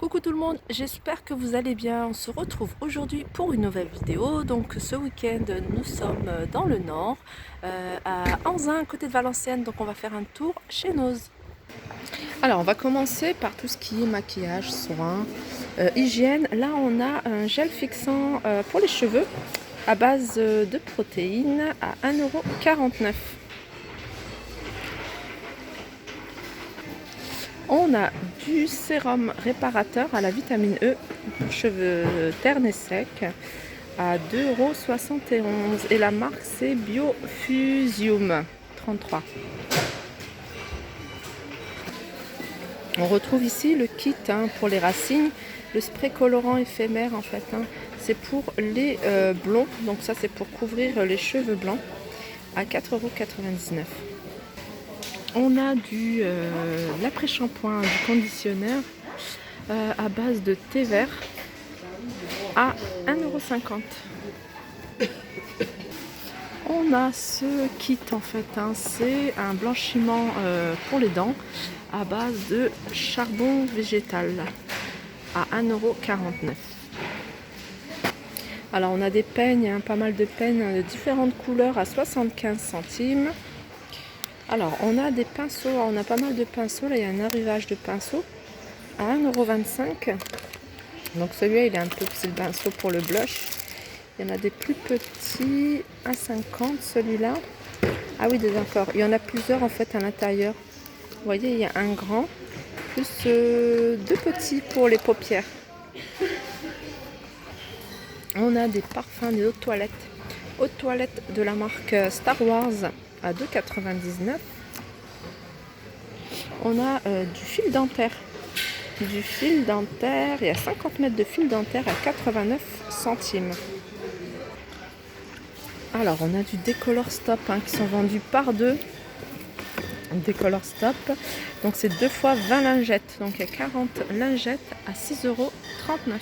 Coucou tout le monde, j'espère que vous allez bien. On se retrouve aujourd'hui pour une nouvelle vidéo. Donc ce week-end nous sommes dans le nord, à Anzin, côté de Valenciennes. Donc on va faire un tour chez Noz. Alors on va commencer par tout ce qui est maquillage, soins, hygiène. Là on a un gel fixant pour les cheveux à base de protéines à 1,49 €. On a du sérum réparateur à la vitamine E, cheveux ternes et secs, à 2,71 € et la marque c'est Biofusium 33. On retrouve ici le kit pour les racines, le spray colorant éphémère en fait. C'est pour les blonds, donc ça c'est pour couvrir les cheveux blancs à 4,99 €. On a l'après-shampoing, du conditionnaire à base de thé vert à 1,50 €. On a ce kit en fait, c'est un blanchiment pour les dents à base de charbon végétal à 1,49 €. Alors on a des peignes, pas mal de peignes de différentes couleurs à 75 centimes. Alors, on a des pinceaux, on a pas mal de pinceaux. Là, il y a un arrivage de pinceaux à 1,25 €. Donc, celui-là, il est un peu, c'est le pinceau pour le blush. Il y en a des plus petits, 1,50 € celui-là. Ah oui, d'accord. Il y en a plusieurs en fait à l'intérieur. Vous voyez, il y a un grand, plus deux petits pour les paupières. On a des parfums, des eaux de toilette. Eau de toilette de la marque Star Wars à 2,99 €. On a du fil dentaire. Du fil dentaire, il y a 50 mètres de fil dentaire à 89 centimes. Alors, on a du Décolor Stop qui sont vendus par deux. Décolor Stop. Donc, c'est 2 fois 20 lingettes. Donc, il y a 40 lingettes à 6,39 €.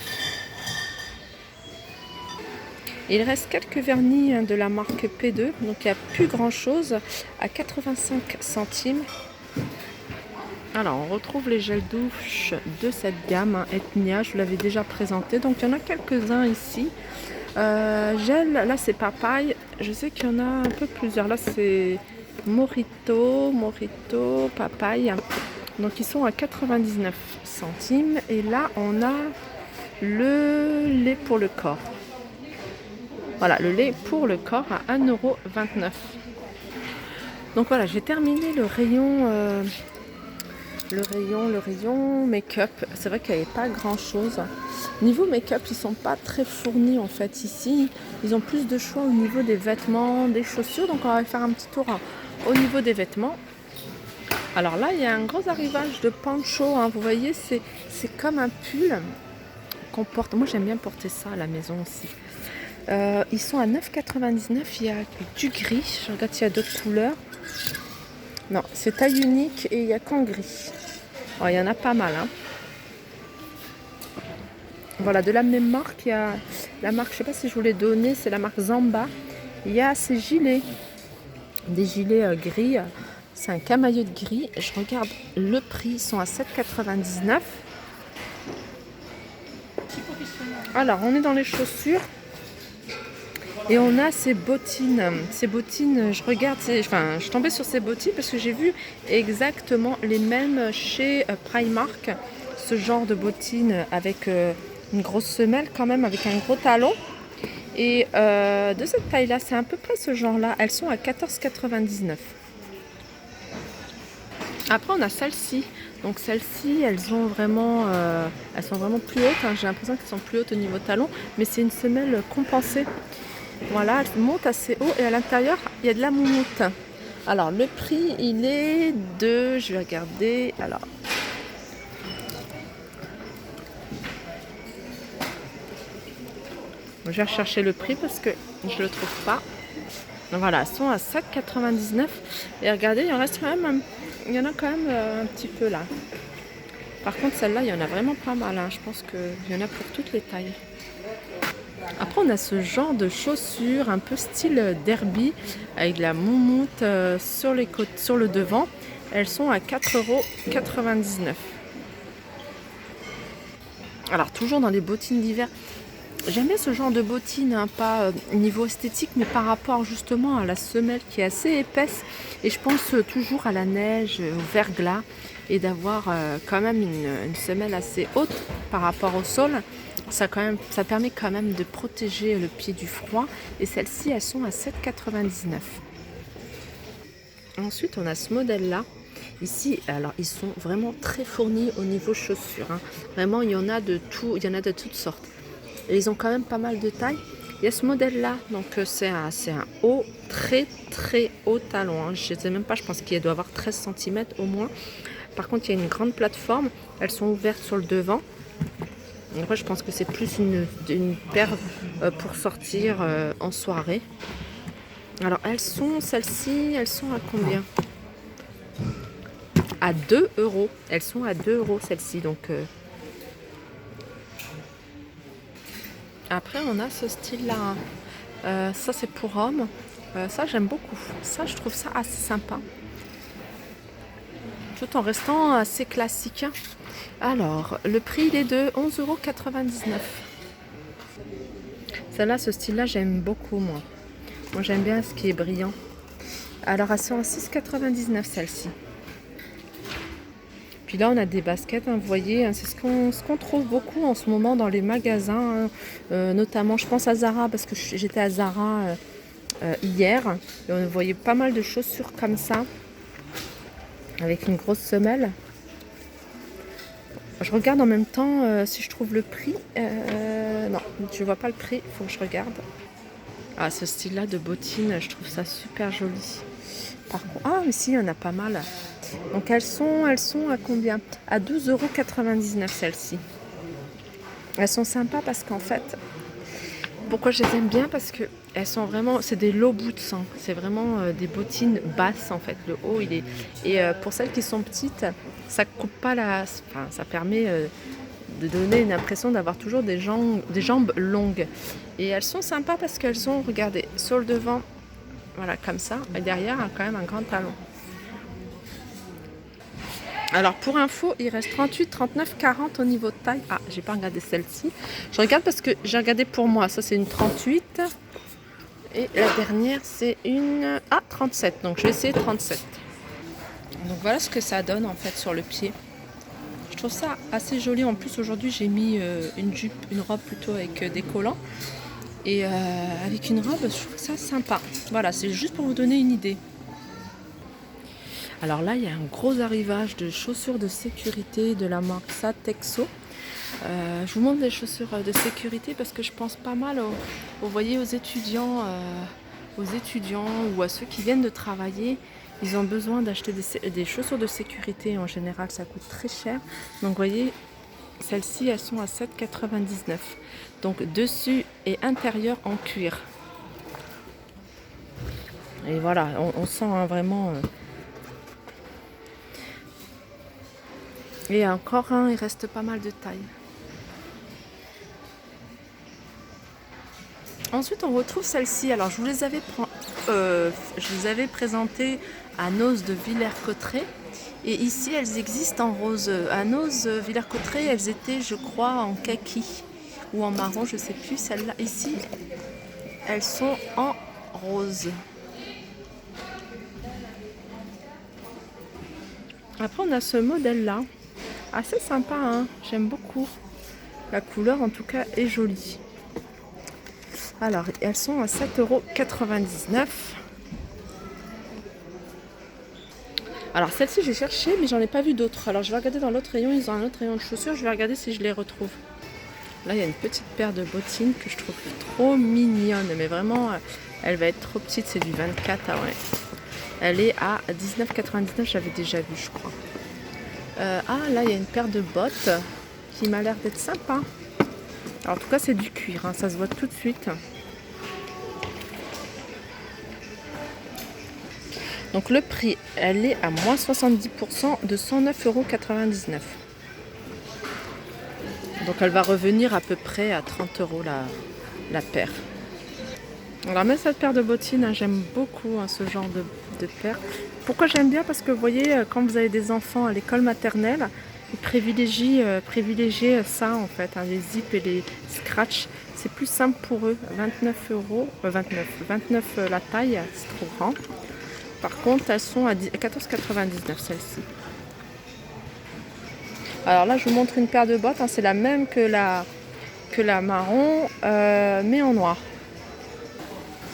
Il reste quelques vernis de la marque P2, donc il n'y a plus grand chose à 85 centimes. Alors on retrouve les gels douche de cette gamme Ethnia, je vous l'avais déjà présenté, donc il y en a quelques-uns ici. Gel, là c'est papaye, je sais qu'il y en a un peu plusieurs, là c'est Morito, papaye, donc ils sont à 99 centimes. Et là on a le lait pour le corps. Voilà, le lait pour le corps à 1,29 €. Donc voilà, j'ai terminé le rayon make-up. C'est vrai qu'il n'y avait pas grand-chose. Niveau make-up, ils sont pas très fournis en fait ici. Ils ont plus de choix au niveau des vêtements, des chaussures. Donc on va faire un petit tour au niveau des vêtements. Alors là, il y a un gros arrivage de poncho. Vous voyez, c'est comme un pull qu'on porte. Moi, j'aime bien porter ça à la maison aussi. Ils sont à 9,99 €. Il y a du gris. Je regarde s'il y a d'autres couleurs. Non, c'est taille unique et il n'y a qu'en gris. Alors, il y en a pas mal. Voilà, de la même marque, il y a la marque, je ne sais pas si je vous l'ai donné, c'est la marque Zamba. Il y a ces gilets, des gilets gris. C'est un camailleux de gris. Je regarde le prix, ils sont à 7,99 €. Alors, on est dans les chaussures. Et on a ces bottines. Ces bottines, je regarde, je suis tombée sur ces bottines parce que j'ai vu exactement les mêmes chez Primark. Ce genre de bottines avec une grosse semelle quand même, avec un gros talon. Et de cette taille-là, c'est à peu près ce genre-là. Elles sont à 14,99 €. Après, on a celles-ci. Donc celles-ci, elles sont vraiment plus hautes. J'ai l'impression qu'elles sont plus hautes au niveau talon. Mais c'est une semelle compensée. Voilà, elle monte assez haut et à l'intérieur, il y a de la moumoute. Alors, le prix, il est de... Je vais regarder. Alors, je vais rechercher le prix parce que je ne le trouve pas. Donc, voilà, elles sont à 7,99 €. Et regardez, il en reste quand même il y en a quand même un petit peu là. Par contre, celle-là, il y en a vraiment pas mal. Je pense qu'il y en a pour toutes les tailles. Après, on a ce genre de chaussures un peu style derby avec de la moumoute sur les côtés, sur le devant. Elles sont à 4,99 €. Alors toujours dans les bottines d'hiver. J'aime bien ce genre de bottines, hein, pas niveau esthétique, mais par rapport justement à la semelle qui est assez épaisse. Et je pense toujours à la neige, au verglas, et d'avoir quand même une semelle assez haute par rapport au sol. Ça permet quand même de protéger le pied du froid. Et celles-ci, elles sont à 7,99 €. Ensuite, on a ce modèle-là. Ici, alors ils sont vraiment très fournis au niveau chaussures, hein. Vraiment, il y en a de tout, il y en a de toutes sortes. Et ils ont quand même pas mal de taille. Il y a ce modèle-là, donc c'est un haut, très très haut talon, hein. Je ne sais même pas, je pense qu'il doit avoir 13 cm au moins. Par contre, il y a une grande plateforme. Elles sont ouvertes sur le devant. Après, je pense que c'est plus une paire pour sortir en soirée. Alors, celles-ci, elles sont à combien? À 2 €. Elles sont à 2 € celles-ci. Donc, après, on a ce style-là, hein. Ça, c'est pour hommes. Ça, j'aime beaucoup. Ça, je trouve ça assez sympa. Tout en restant assez classique, hein. Alors, le prix, il est de 11,99 €. Celle-là, ce style-là, j'aime beaucoup, moi. Moi, j'aime bien ce qui est brillant. Alors, elles sont à 6,99 € celle-ci. Puis là, on a des baskets, hein, vous voyez, hein, c'est ce qu'on trouve beaucoup en ce moment dans les magasins, hein, notamment, je pense à Zara, parce que j'étais à Zara hier, et on voyait pas mal de chaussures comme ça, avec une grosse semelle. Je regarde en même temps si je trouve le prix. Non, je vois pas le prix, il faut que je regarde. Ah, ce style-là de bottines, je trouve ça super joli. Par contre, ah, mais si, il y en a pas mal. Donc elles sont à combien? À 12,99 € celles-ci. Elles sont sympas parce qu'en fait, pourquoi je les aime bien? Parce que elles sont vraiment, c'est des low boots, hein. C'est vraiment des bottines basses en fait. Le haut, il est. Et pour celles qui sont petites, ça coupe pas enfin, ça permet de donner une impression d'avoir toujours des jambes longues. Et elles sont sympas parce qu'elles sont, regardez, sur le devant, voilà, comme ça, et derrière, quand même un grand talon. Alors pour info, il reste 38, 39, 40 au niveau de taille. Ah, j'ai pas regardé celle-ci. Je regarde parce que j'ai regardé pour moi. Ça, c'est une 38. Et la dernière, c'est une 37. Donc je vais essayer 37. Donc voilà ce que ça donne en fait sur le pied. Je trouve ça assez joli. En plus, aujourd'hui, j'ai mis une robe plutôt avec des collants. Et avec une robe, je trouve ça sympa. Voilà, c'est juste pour vous donner une idée. Alors là, il y a un gros arrivage de chaussures de sécurité de la marque Satexo. Je vous montre les chaussures de sécurité parce que je pense pas mal aux étudiants ou à ceux qui viennent de travailler. Ils ont besoin d'acheter des chaussures de sécurité. En général, ça coûte très cher. Donc, vous voyez, celles-ci, elles sont à 7,99 €. Donc, dessus et intérieur en cuir. Et voilà, on sent hein, vraiment... Et encore, il reste pas mal de taille. Ensuite, on retrouve celle-ci. Alors, je vous les avais présentées à Noz de Villers-Cotterêts. Et ici, elles existent en rose. À Noz, Villers-Cotterêts, elles étaient, je crois, en kaki ou en marron, je ne sais plus. Celles-là, ici, elles sont en rose. Après, on a ce modèle-là. Assez sympa, hein, j'aime beaucoup. La couleur, en tout cas, est jolie. Alors, elles sont à 7,99 €. Alors, celle-ci, j'ai cherché, mais j'en ai pas vu d'autres. Alors, je vais regarder dans l'autre rayon. Ils ont un autre rayon de chaussures. Je vais regarder si je les retrouve. Là, il y a une petite paire de bottines que je trouve trop mignonne. Mais vraiment, elle va être trop petite. C'est du 24. Ah ouais. Elle est à 19,99 €. J'avais déjà vu, je crois. Là, il y a une paire de bottes qui m'a l'air d'être sympa. Alors, en tout cas, c'est du cuir. Hein, ça se voit tout de suite. Donc, le prix, elle est à moins 70% de 109,99 €. Donc, elle va revenir à peu près à 30 € la paire. Alors, même cette paire de bottines, hein, j'aime beaucoup hein, ce genre de paire. Pourquoi j'aime bien? Parce que vous voyez, quand vous avez des enfants à l'école maternelle, Ils privilégient ça en fait, hein, les zips et les scratchs. C'est plus simple pour eux. 29 euros, 29 la taille, c'est trop grand. Par contre, elles sont à 14,99 celles-ci. Alors là, je vous montre une paire de bottes. Hein, c'est la même que la marron, mais en noir.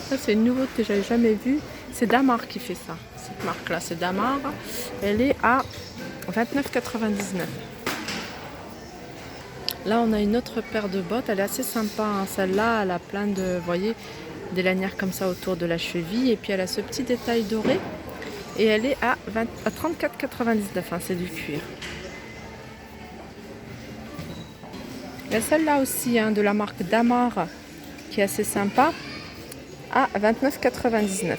Ça, c'est une nouveauté que j'avais jamais vue. C'est Damar qui fait ça. Cette marque-là, c'est Damar. Elle est à 29,99. Là, on a une autre paire de bottes. Elle est assez sympa. Hein. Celle-là, elle a plein de, vous voyez, des lanières comme ça autour de la cheville. Et puis, elle a ce petit détail doré. Et elle est à 34,99. Hein, c'est du cuir. Il y a celle-là aussi, hein, de la marque Damar, qui est assez sympa, à 29,99.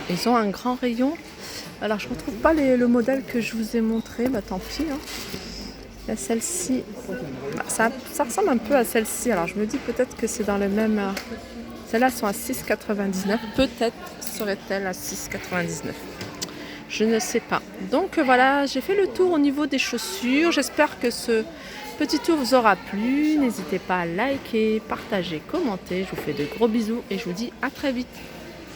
Ils ont un grand rayon. Alors, je ne retrouve pas le modèle que je vous ai montré. Bah, tant pis. Hein. Il y a celle-ci. Bah, ça ressemble un peu à celle-ci. Alors, je me dis peut-être que c'est dans le même... Celles-là sont à 6,99. Peut-être serait-elle à 6,99. Je ne sais pas. Donc voilà, j'ai fait le tour au niveau des chaussures. J'espère que ce petit tour vous aura plu. N'hésitez pas à liker, partager, commenter. Je vous fais de gros bisous et je vous dis à très vite.